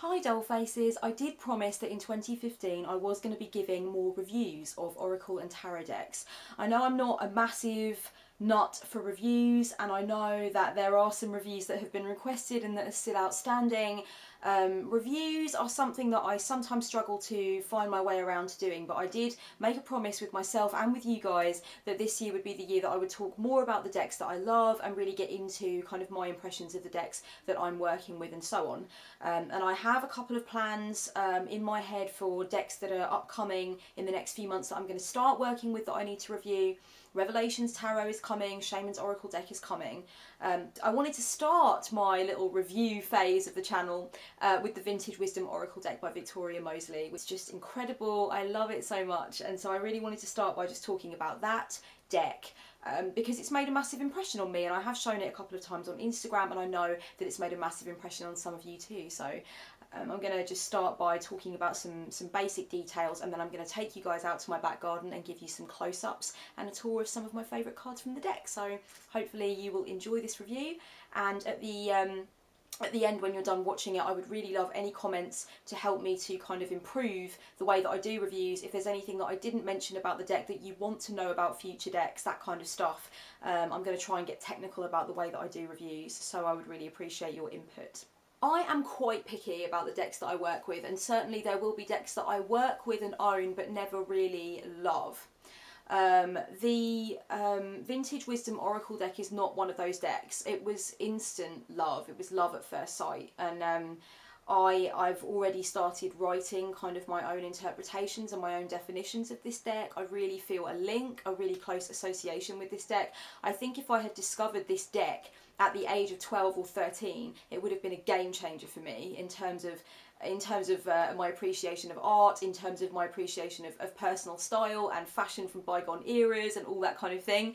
Hi Dollfaces, I did promise that in 2015 I was going to be giving more reviews of Oracle and Tarot decks. I know I'm not a massive nut for reviews, and I know that there are some reviews that have been requested and that are still outstanding. Reviews are something that I sometimes struggle to find my way around to doing, but I did make a promise with myself and with you guys that this year would be the year that I would talk more about the decks that I love and really get into kind of my impressions of the decks that I'm working with and so on. And I have a couple of plans in my head for decks that are upcoming in the next few months that I'm going to start working with that I need to review. Revelations Tarot is coming, Shaman's Oracle deck is coming. I wanted to start my little review phase of the channel with the Vintage Wisdom Oracle deck by Victoria Moseley. It's just incredible, I love it so much, and so I really wanted to start by just talking about that deck. Because it's made a massive impression on me, and I have shown it a couple of times on Instagram, and I know that it's made a massive impression on some of you too. So I'm going to just start by talking about some basic details, and then I'm going to take you guys out to my back garden and give you some close-ups and a tour of some of my favourite cards from the deck. So hopefully you will enjoy this review, and at the end, when you're done watching it, I would really love any comments to help me to kind of improve the way that I do reviews. If there's anything that I didn't mention about the deck that you want to know about future decks, that kind of stuff. I'm going to try and get technical about the way that I do reviews, so I would really appreciate your input. I am quite picky about the decks that I work with, and certainly there will be decks that I work with and own but never really love. The Vintage Wisdom Oracle deck is not one of those decks. It was instant love. It was love at first sight, and I've already started writing kind of my own interpretations and my own definitions of this deck. I really feel a link, a really close association with this deck. I think if I had discovered this deck at the age of 12 or 13, it would have been a game changer for me in terms of my appreciation of art, in terms of my appreciation of personal style and fashion from bygone eras and all that kind of thing.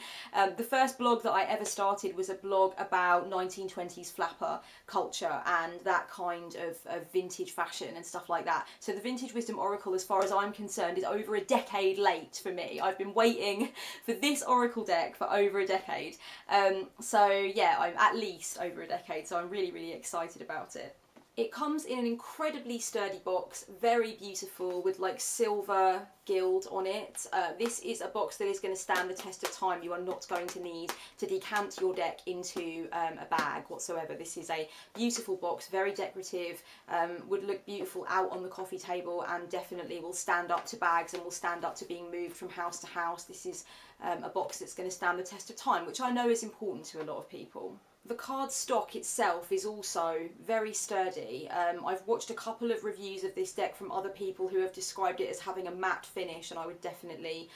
The first blog that I ever started was a blog about 1920s flapper culture and that kind of vintage fashion and stuff like that. So the Vintage Wisdom Oracle, as far as I'm concerned, is over a decade late for me. I've been waiting for this Oracle deck for over a decade. So yeah, I'm at least over a decade, so I'm really, really excited about it. It comes in an incredibly sturdy box, very beautiful, with like silver gild on it. This is a box that is going to stand the test of time. You are not going to need to decant your deck into a bag whatsoever. This is a beautiful box, very decorative, would look beautiful out on the coffee table, and definitely will stand up to bags and will stand up to being moved from house to house. This is a box that's going to stand the test of time, which I know is important to a lot of people. The card stock itself is also very sturdy. I've watched a couple of reviews of this deck from other people who have described it as having a matte finish, and I would definitely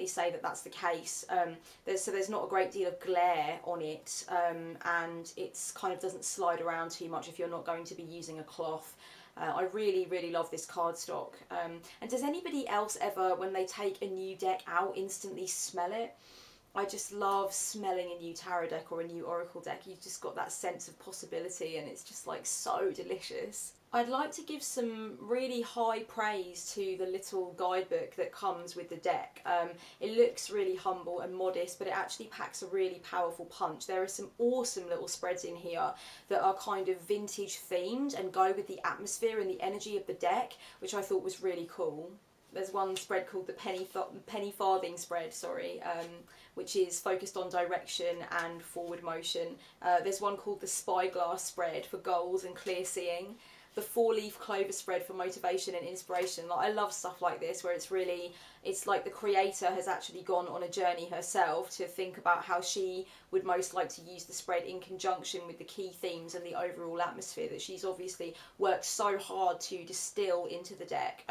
say that that's the case. There's not a great deal of glare on it, and it's kind of doesn't slide around too much if you're not going to be using a cloth. I really, really love this cardstock. And does anybody else ever, when they take a new deck out, instantly smell it? I just love smelling a new tarot deck or a new oracle deck. You've just got that sense of possibility, and it's just like so delicious. I'd like to give some really high praise to the little guidebook that comes with the deck. It looks really humble and modest, but it actually packs a really powerful punch. There are some awesome little spreads in here that are kind of vintage themed and go with the atmosphere and the energy of the deck, which I thought was really cool. There's one spread called the penny farthing spread, which is focused on direction and forward motion. There's one called the spyglass spread for goals and clear seeing. The 4-leaf clover spread for motivation and inspiration. Like, I love stuff like this, where it's like the creator has actually gone on a journey herself to think about how she would most like to use the spread in conjunction with the key themes and the overall atmosphere that she's obviously worked so hard to distill into the deck.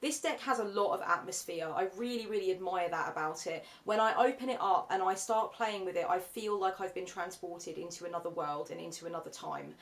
This deck has a lot of atmosphere. I really, really admire that about it. When I open it up and I start playing with it, I feel like I've been transported into another world and into another time.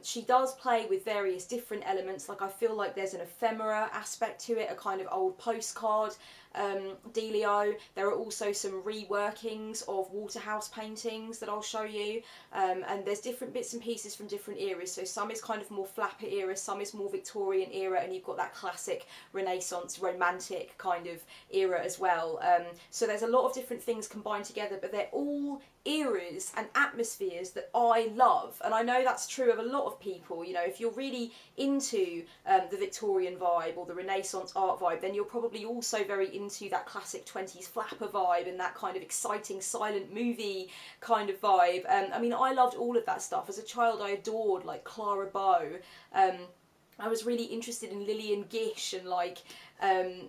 She does play with various different elements. Like, I feel like there's an ephemera aspect to it, a kind of old postcard dealio. There are also some reworkings of Waterhouse paintings that I'll show you, and there's different bits and pieces from different eras. So some is kind of more flapper era, some is more Victorian era, and you've got that classic Renaissance romantic kind of era as well. So there's a lot of different things combined together, but they're all eras and atmospheres that I love, and I know that's true of a lot of people. You know, if you're really into the Victorian vibe or the Renaissance art vibe, then you're probably also very into that classic 20s flapper vibe and that kind of exciting silent movie kind of vibe. I mean, I loved all of that stuff. As a child, I adored like Clara Bow. I was really interested in Lillian Gish and like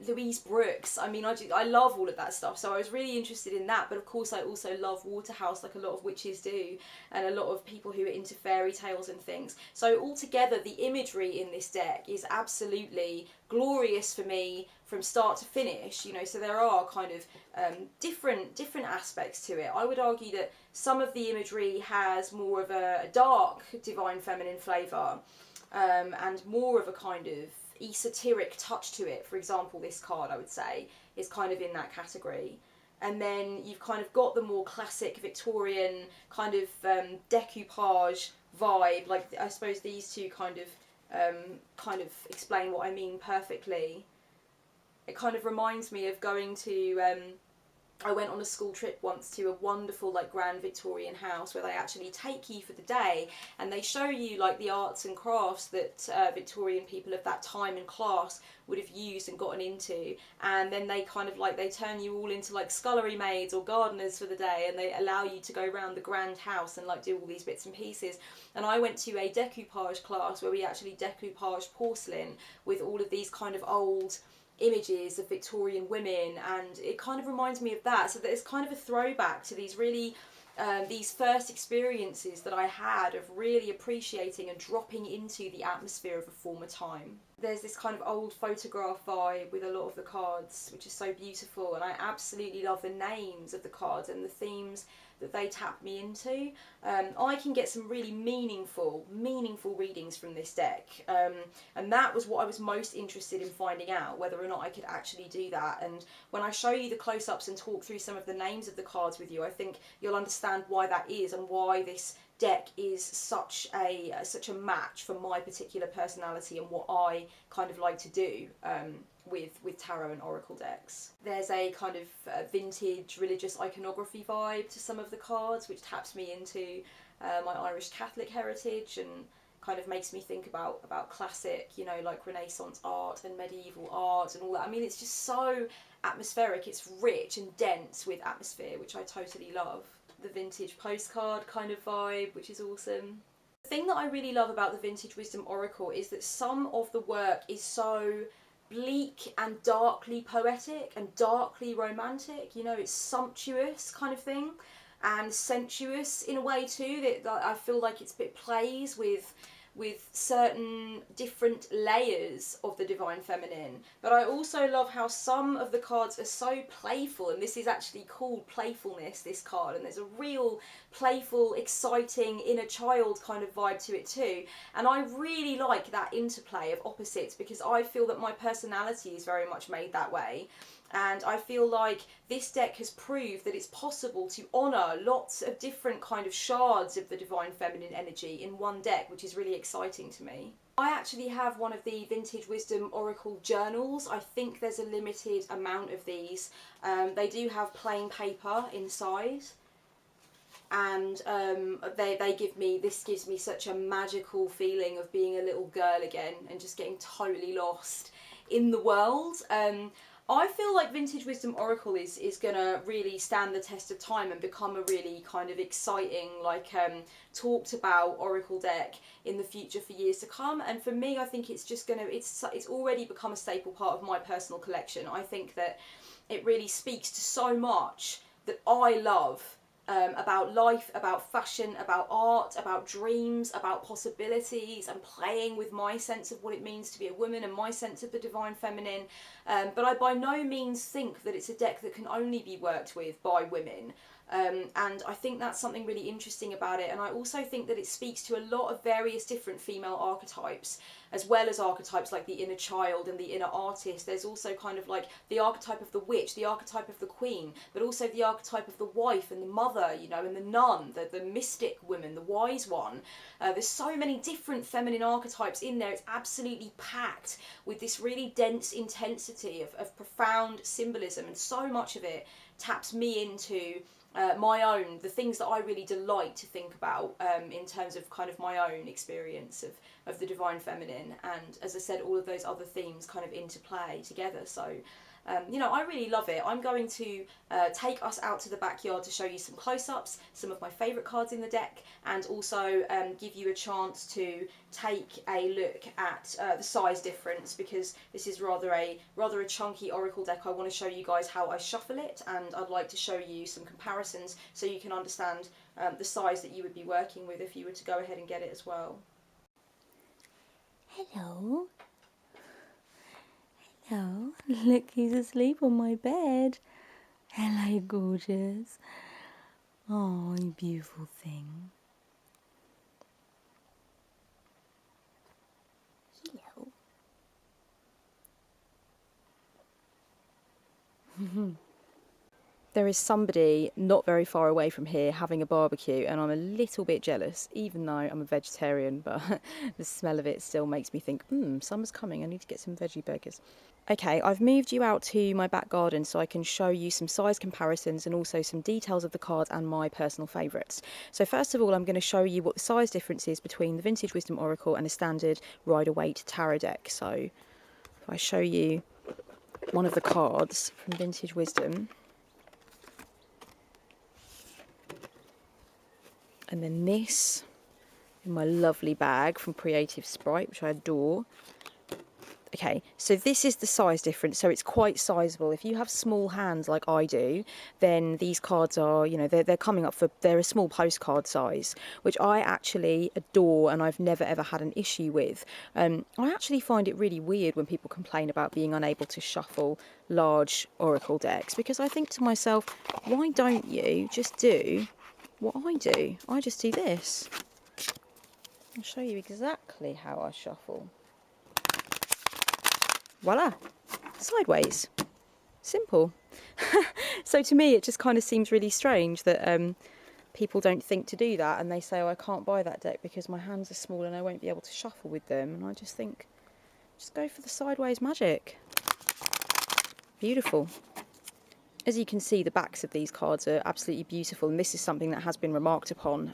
Louise Brooks. I mean, I love all of that stuff, so I was really interested in that. But of course I also love Waterhouse, like a lot of witches do, and a lot of people who are into fairy tales and things. So altogether the imagery in this deck is absolutely glorious for me from start to finish, you know. So there are kind of different aspects to it. I would argue that some of the imagery has more of a dark divine feminine flavour, and more of a kind of esoteric touch to it. For example, this card, I would say, is kind of in that category. And then you've kind of got the more classic Victorian kind of decoupage vibe. Like, I suppose these two kind of explain what I mean perfectly. It kind of reminds me of going to I went on a school trip once to a wonderful like grand Victorian house where they actually take you for the day and they show you like the arts and crafts that Victorian people of that time and class would have used and gotten into, and then they kind of like, they turn you all into like scullery maids or gardeners for the day, and they allow you to go around the grand house and like do all these bits and pieces. And I went to a decoupage class where we actually decoupaged porcelain with all of these kind of old images of Victorian women, and it kind of reminds me of that. So that it's kind of a throwback to these really these first experiences that I had of really appreciating and dropping into the atmosphere of a former time. There's this kind of old photograph vibe with a lot of the cards, which is so beautiful, and I absolutely love the names of the cards and the themes that they tap me into. I can get some really meaningful readings from this deck, and that was what I was most interested in finding out, whether or not I could actually do that. And when I show you the close-ups and talk through some of the names of the cards with you, I think you'll understand why that is and why this deck is such a match for my particular personality and what I kind of like to do with tarot and oracle decks. There's a kind of vintage religious iconography vibe to some of the cards, which taps me into my Irish Catholic heritage and kind of makes me think about classic, you know, like Renaissance art and medieval art and all that. I mean, it's just so atmospheric. It's rich and dense with atmosphere, which I totally love. The vintage postcard kind of vibe, which is awesome. The thing that I really love about the Vintage Wisdom Oracle is that some of the work is so bleak and darkly poetic and darkly romantic. You know, it's sumptuous kind of thing and sensuous in a way too, that I feel like it plays with certain different layers of the divine feminine. But I also love how some of the cards are so playful, and this is actually called playfulness, this card, and there's a real playful, exciting inner child kind of vibe to it too. And I really like that interplay of opposites, because I feel that my personality is very much made that way. And I feel like this deck has proved that it's possible to honour lots of different kind of shards of the divine feminine energy in one deck, which is really exciting to me. I actually have one of the Vintage Wisdom Oracle journals. I think there's a limited amount of these. They do have plain paper inside, and this gives me such a magical feeling of being a little girl again and just getting totally lost in the world. I feel like Vintage Wisdom Oracle is going to really stand the test of time and become a really kind of exciting, like, talked about oracle deck in the future for years to come. And for me, I think it's just going to, it's already become a staple part of my personal collection. I think that it really speaks to so much that I love about life, about fashion, about art, about dreams, about possibilities, and playing with my sense of what it means to be a woman and my sense of the divine feminine. But I by no means think that it's a deck that can only be worked with by women. And I think that's something really interesting about it. And I also think that it speaks to a lot of various different female archetypes, as well as archetypes like the inner child and the inner artist. There's also kind of like the archetype of the witch, the archetype of the queen, but also the archetype of the wife and the mother, you know, and the nun, the mystic woman, the wise one. There's so many different feminine archetypes in there. It's absolutely packed with this really dense intensity of profound symbolism, and so much of it taps me into the things that I really delight to think about in terms of kind of my own experience of the divine feminine, and as I said, all of those other themes kind of interplay together. So you know, I really love it. I'm going to take us out to the backyard to show you some close-ups, some of my favourite cards in the deck, and also give you a chance to take a look at the size difference, because this is rather a chunky oracle deck. I want to show you guys how I shuffle it, and I'd like to show you some comparisons so you can understand the size that you would be working with if you were to go ahead and get it as well. Hello. Hello. Look, he's asleep on my bed. Hello, gorgeous. Oh, you beautiful thing. Hello. There is somebody not very far away from here having a barbecue, and I'm a little bit jealous, even though I'm a vegetarian, but the smell of it still makes me think, summer's coming, I need to get some veggie burgers. Okay, I've moved you out to my back garden so I can show you some size comparisons and also some details of the cards and my personal favourites. So first of all, I'm going to show you what the size difference is between the Vintage Wisdom Oracle and a standard Rider-Waite tarot deck. So if I show you one of the cards from Vintage Wisdom, and then this in my lovely bag from Creative Sprite, which I adore. Okay, so this is the size difference, so it's quite sizable. If you have small hands like I do, then these cards are, you know, they're coming up for, they're a small postcard size, which I actually adore and I've never ever had an issue with. I actually find it really weird when people complain about being unable to shuffle large oracle decks, because I think to myself, why don't you just do what I do? I just do this. I'll show you exactly how I shuffle. Voila, sideways, simple. So to me it just kind of seems really strange that people don't think to do that, and they say, oh, I can't buy that deck because my hands are small and I won't be able to shuffle with them. And I just think, just go for the sideways magic. Beautiful. As you can see, the backs of these cards are absolutely beautiful, and this is something that has been remarked upon.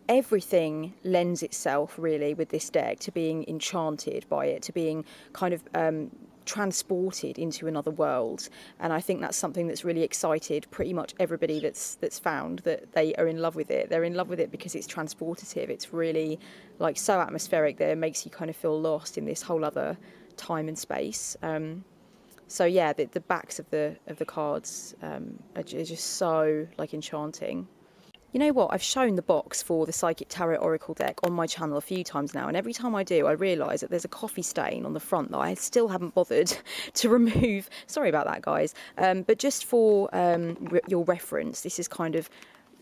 Everything lends itself, really, with this deck to being enchanted by it, to being kind of transported into another world. And I think that's something that's really excited pretty much everybody that's found that they are in love with it. They're in love with it because it's transportative. It's really like so atmospheric that it makes you kind of feel lost in this whole other time and space. So yeah, the backs of the cards are just so like enchanting. You know what, I've shown the box for the Psychic Tarot Oracle deck on my channel a few times now, and every time I do I realise that there's a coffee stain on the front that I still haven't bothered to remove. Sorry about that, guys. But just for your reference, this is kind of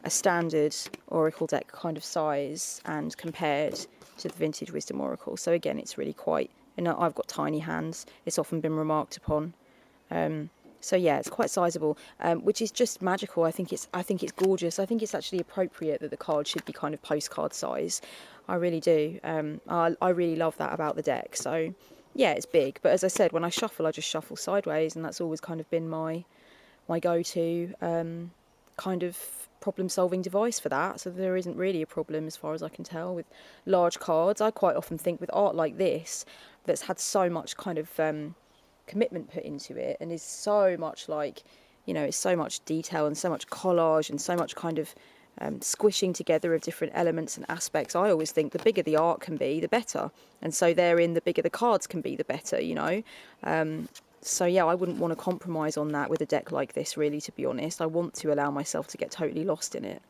a standard Oracle deck kind of size and compared to the Vintage Wisdom Oracle. So again, it's really quite, you know, I've got tiny hands, it's often been remarked upon. So yeah, it's quite sizable, which is just magical. I think it's gorgeous. I think it's actually appropriate that the card should be kind of postcard size. I really do. I really love that about the deck. So yeah, it's big, but as I said, when I shuffle, I just shuffle sideways, and that's always kind of been my go-to kind of problem-solving device for that. So there isn't really a problem, as far as I can tell, with large cards. I quite often think with art like this, that's had so much kind of commitment put into it, and is so much like, you know, it's so much detail and so much collage and so much kind of squishing together of different elements and aspects. I always think the bigger the art can be, the better, and so therein the bigger the cards can be, the better, you know. So yeah, I wouldn't want to compromise on that with a deck like this, really, to be honest. I want to allow myself to get totally lost in it.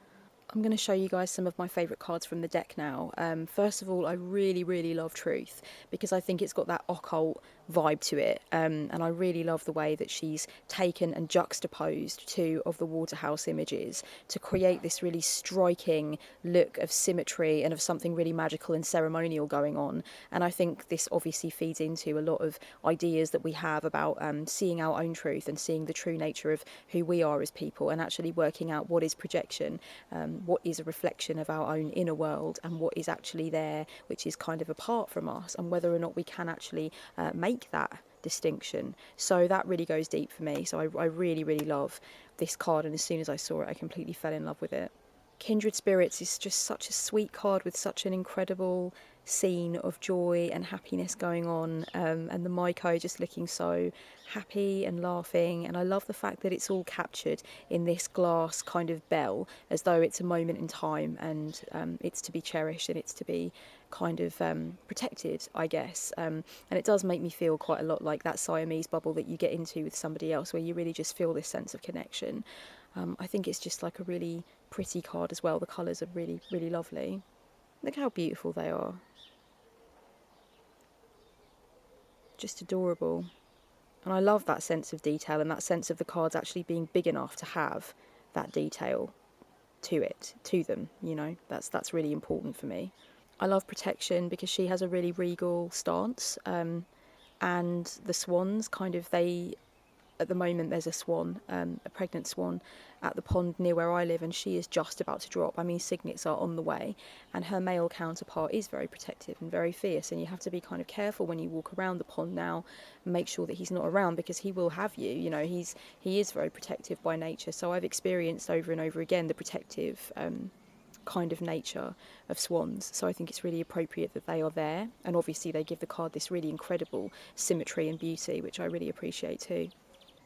I'm going to show you guys some of my favourite cards from the deck now. First of all, I really, really love Truth, because I think it's got that occult vibe to it, and I really love the way that she's taken and juxtaposed two of the Waterhouse images to create this really striking look of symmetry and of something really magical and ceremonial going on. And I think this obviously feeds into a lot of ideas that we have about seeing our own truth and seeing the true nature of who we are as people, and actually working out what is projection, what is a reflection of our own inner world, and what is actually there which is kind of apart from us, and whether or not we can actually make that distinction. So that really goes deep for me. So I really, really love this card, and as soon as I saw it, I completely fell in love with it. Kindred Spirits is just such a sweet card with such an incredible scene of joy and happiness going on, and the Maiko just looking so happy and laughing. And I love the fact that it's all captured in this glass kind of bell, as though it's a moment in time, and it's to be cherished and it's to be kind of protected, I guess. And it does make me feel quite a lot like that Siamese bubble that you get into with somebody else, where you really just feel this sense of connection. I think it's just like a really pretty card as well. The colours are really, really lovely. Look how beautiful they are. Just adorable. And I love that sense of detail and that sense of the cards actually being big enough to have that detail to them, you know. That's really important for me. I love Protection because she has a really regal stance, and the swans kind of, at the moment there's a swan, a pregnant swan at the pond near where I live, and she is just about to drop. I mean, cygnets are on the way, and her male counterpart is very protective and very fierce, and you have to be kind of careful when you walk around the pond now and make sure that he's not around, because he will have you, you know. He is very protective by nature. So I've experienced over and over again the protective kind of nature of swans, so I think it's really appropriate that they are there, and obviously they give the card this really incredible symmetry and beauty, which I really appreciate too.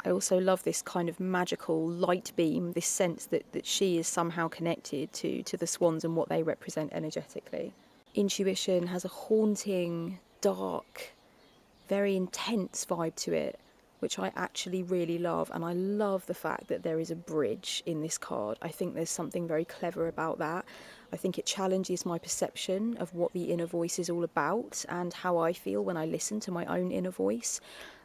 I also love this kind of magical light beam, this sense that she is somehow connected to the swans and what they represent energetically. Intuition has a haunting, dark, very intense vibe to it, which I actually really love, and I love the fact that there is a bridge in this card. I think there's something very clever about that. I think it challenges my perception of what the inner voice is all about and how I feel when I listen to my own inner voice.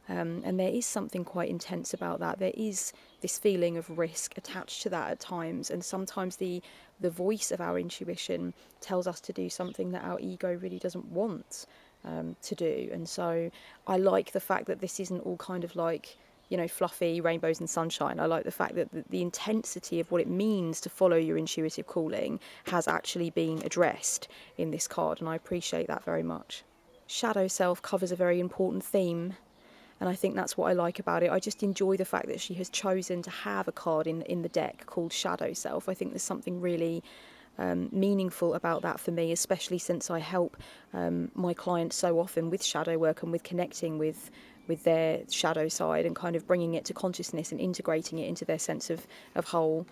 And there is something quite intense about that. There is this feeling of risk attached to that at times, and sometimes the voice of our intuition tells us to do something that our ego really doesn't want to do. And so I like the fact that this isn't all kind of like, you know, fluffy rainbows and sunshine. I like the fact that the intensity of what it means to follow your intuitive calling has actually been addressed in this card, and I appreciate that very much. Shadow Self covers a very important theme, and I think that's what I like about it. I just enjoy the fact that she has chosen to have a card in the deck called Shadow Self. I think there's something really meaningful about that for me, especially since I help my clients so often with shadow work and with connecting with their shadow side and kind of bringing it to consciousness and integrating it into their sense of whole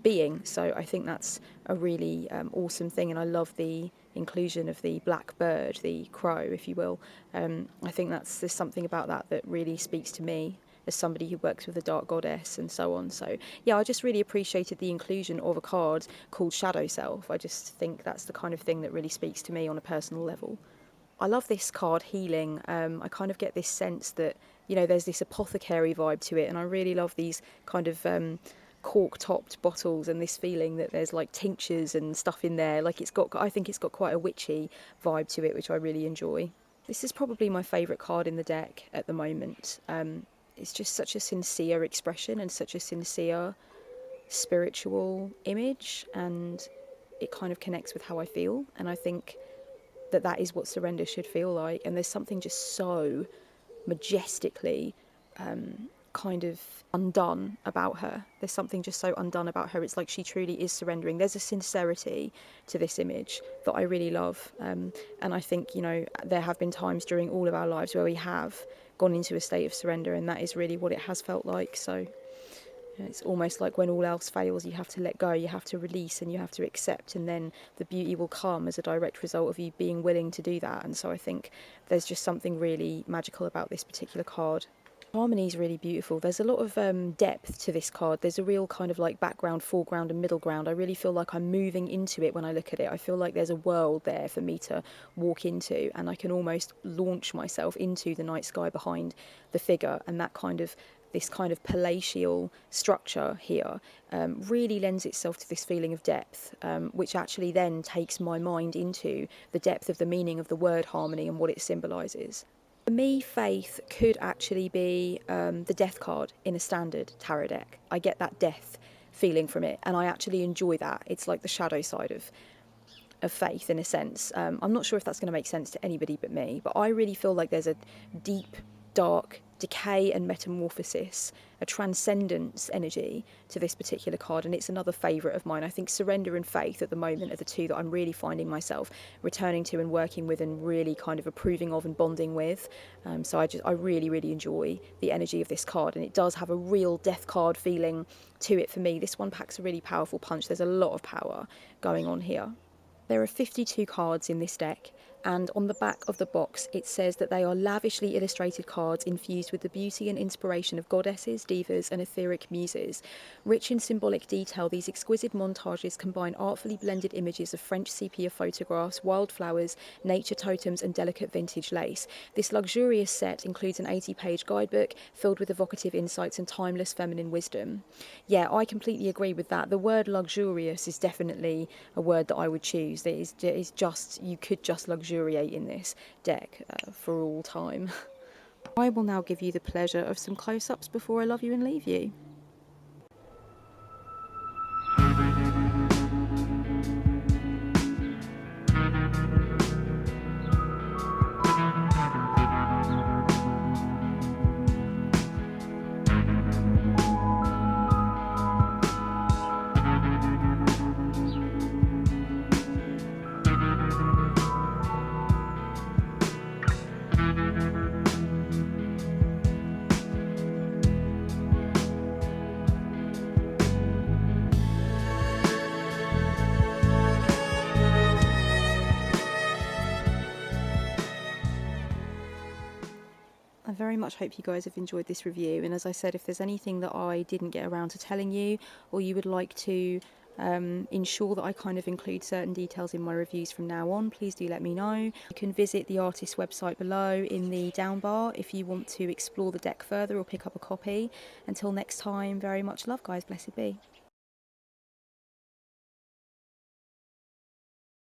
being. So I think that's a really awesome thing, and I love the inclusion of the black bird, the crow, if you will. I think there's something about that really speaks to me as somebody who works with the dark goddess and so on. So yeah, I just really appreciated the inclusion of a card called Shadow Self. I just think that's the kind of thing that really speaks to me on a personal level. I love this card, Healing. I kind of get this sense that, you know, there's this apothecary vibe to it, and I really love these kind of cork-topped bottles and this feeling that there's like tinctures and stuff in there. Like I think it's got quite a witchy vibe to it, which I really enjoy. This is probably my favourite card in the deck at the moment. It's just such a sincere expression and such a sincere spiritual image, and it kind of connects with how I feel, and I think that is what surrender should feel like. And there's something just so majestically kind of undone about her. There's something just so undone about her. It's like she truly is surrendering. There's a sincerity to this image that I really love, and I think, you know, there have been times during all of our lives where we have gone into a state of surrender, and that is really what it has felt like. So it's almost like when all else fails, you have to let go, you have to release, and you have to accept, and then the beauty will come as a direct result of you being willing to do that. And so I think there's just something really magical about this particular card. Harmony is really beautiful. There's a lot of depth to this card. There's a real kind of like background, foreground and middle ground. I really feel like I'm moving into it when I look at it. I feel like there's a world there for me to walk into, and I can almost launch myself into the night sky behind the figure, and this kind of palatial structure here really lends itself to this feeling of depth, which actually then takes my mind into the depth of the meaning of the word harmony and what it symbolises. For me, Faith could actually be the death card in a standard tarot deck. I get that death feeling from it, and I actually enjoy that. It's like the shadow side of Faith in a sense. I'm not sure if that's going to make sense to anybody but me, but I really feel like there's a deep, dark decay and metamorphosis, a transcendence energy to this particular card, and it's another favourite of mine. I think Surrender and Faith at the moment are the two that I'm really finding myself returning to and working with and really kind of approving of and bonding with. So I really, really enjoy the energy of this card, and it does have a real death card feeling to it for me. This one packs a really powerful punch. There's a lot of power going on here. There are 52 cards in this deck, and on the back of the box it says that they are lavishly illustrated cards infused with the beauty and inspiration of goddesses, divas and etheric muses. Rich in symbolic detail, these exquisite montages combine artfully blended images of French sepia photographs, wildflowers, nature totems and delicate vintage lace. This luxurious set includes an 80-page guidebook filled with evocative insights and timeless feminine wisdom. Yeah, I completely agree with that. The word luxurious is definitely a word that I would choose. It is just, you could just luxuriate in this deck for all time. I will now give you the pleasure of some close-ups before I love you and leave you. I very much hope you guys have enjoyed this review, and as I said, if there's anything that I didn't get around to telling you, or you would like to ensure that I kind of include certain details in my reviews from now on, please do let me know. You can visit the artist's website below in the down bar if you want to explore the deck further or pick up a copy. Until next time, very much love guys, blessed be.